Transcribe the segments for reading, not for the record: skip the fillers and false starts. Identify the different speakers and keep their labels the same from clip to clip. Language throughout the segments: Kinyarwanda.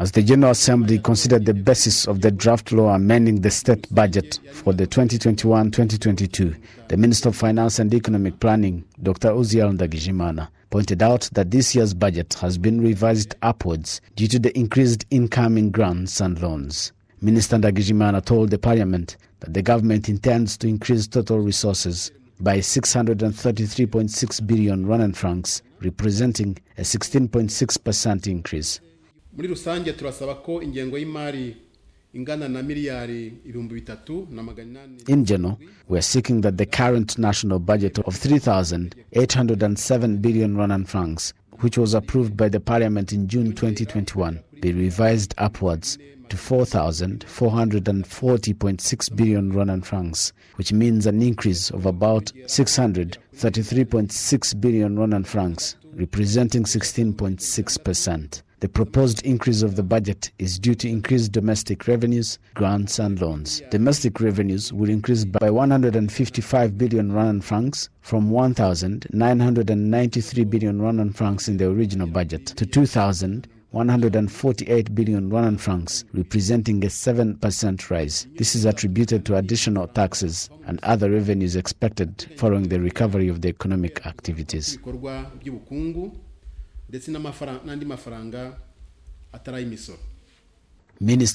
Speaker 1: As the General Assembly considered the basis of the draft law amending the state budget for the 2021-2022, the Minister of Finance and Economic Planning, Dr. Uzziel NDAGIJIMANA, pointed out that this year's budget has been revised upwards due to the increased incoming grants and loans. Minister NDAGIJIMANA told the Parliament that the government intends to increase total resources by 633.6 billion Rwandan francs, representing a 16.6% increase.
Speaker 2: Muri rusange turasaba ko ingengo y'imari ingana na miliyari 3,800.
Speaker 1: In general, we are seeking that the current national budget of 3,807 billion Rwandan francs, which was approved by the Parliament in June 2021, be revised upwards to 4,440.6 billion Rwandan francs, which means an increase of about 633.6 billion Rwandan francs, representing 16.6%. The proposed increase of the budget is due to increased domestic revenues, grants and loans. Domestic revenues will increase by 155 billion Rwandan francs from 1,993 billion Rwandan francs in the original budget to 2,148 billion Rwandan francs, representing a 7% rise. This is attributed to additional taxes and other revenues expected following the recovery of the economic activities. Minister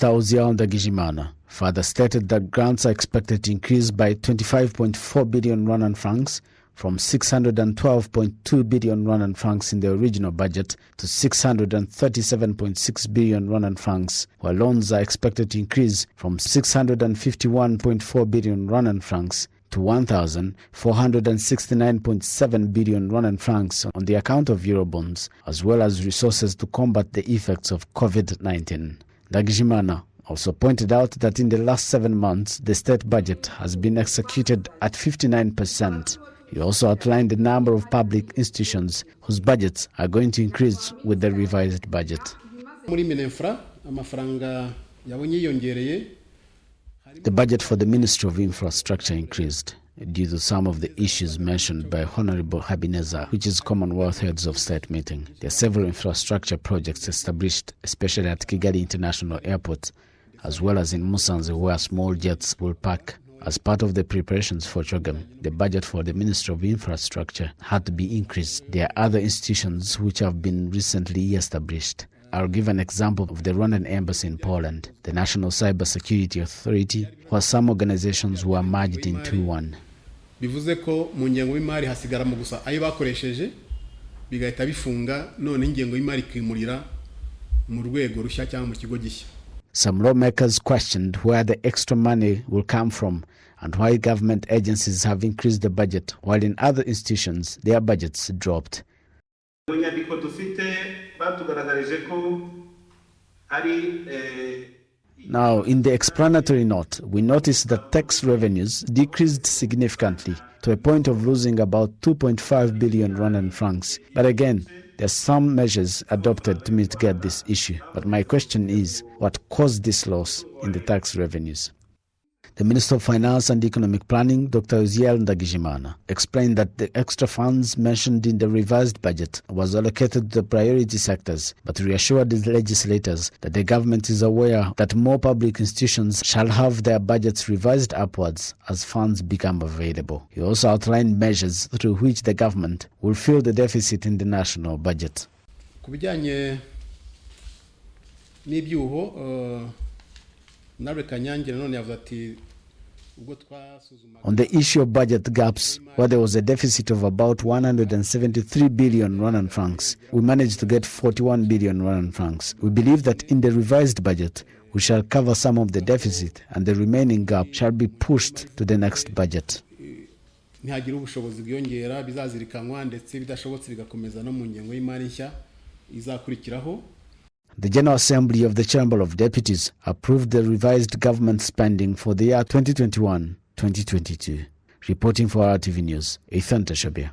Speaker 1: Uzziel NDAGIJIMANA further stated that grants are expected to increase by 25.4 billion Rwandan francs from 612.2 billion Rwandan francs in the original budget to 637.6 billion Rwandan francs, while loans are expected to increase from 651.4 billion Rwandan francs to 1,469.7 billion Rwandan francs on the account of Eurobonds, as well as resources to combat the effects of COVID-19. NDAGIJIMANA also pointed out that in the last 7 months, the state budget has been executed at 59%. He also outlined the number of public institutions whose budgets are going to increase with the revised budget. The budget for the Ministry of Infrastructure increased due to some of the issues mentioned by Honorable Habineza, which is Commonwealth Heads of State meeting. There are several infrastructure projects established, especially at Kigali International Airport, as well as in Musanze, where small jets will park. As part of the preparations for CHOGM, the budget for the Ministry of Infrastructure had to be increased. There are other institutions which have been recently established. I'll give an example of the Rwandan Embassy in Poland, the National Cyber Security Authority, where some organizations were merged into one.
Speaker 2: Bivuze ko mu ngengo y'imari hasigara mu gusa ayo bakoresheje bigahita bifunga none ingengo y'imari kwimurira mu rwego rushya cyangwa mu kigo gishya.
Speaker 1: Some lawmakers questioned where the extra money will come from and why government agencies have increased the budget, while in other institutions their budgets dropped. Now, in the explanatory note, we noticed that tax revenues decreased significantly to a point of losing about 2.5 billion Rwandan francs. But again, there are some measures adopted to mitigate this issue. But my question is, what caused this loss in the tax revenues? The Minister of Finance and Economic Planning, Dr. Uzziel NDAGIJIMANA, explained that the extra funds mentioned in the revised budget was allocated to the priority sectors, but reassured the legislators that the government is aware that more public institutions shall have their budgets revised upwards as funds become available. He also outlined measures through which the government will fill the deficit in the national budget.
Speaker 2: Kubijanye n'ibyuho
Speaker 1: on the issue of budget gaps, where there was a deficit of about 173 billion Rwandan francs, we managed to get 41 billion Rwandan francs. We believe that in the revised budget, we shall cover some of the deficit and the remaining gap shall be pushed to the next budget. The General Assembly of the Chamber of Deputies approved the revised government spending for the year 2021-2022. Reporting for RwandaTV News, Athan Tashobya.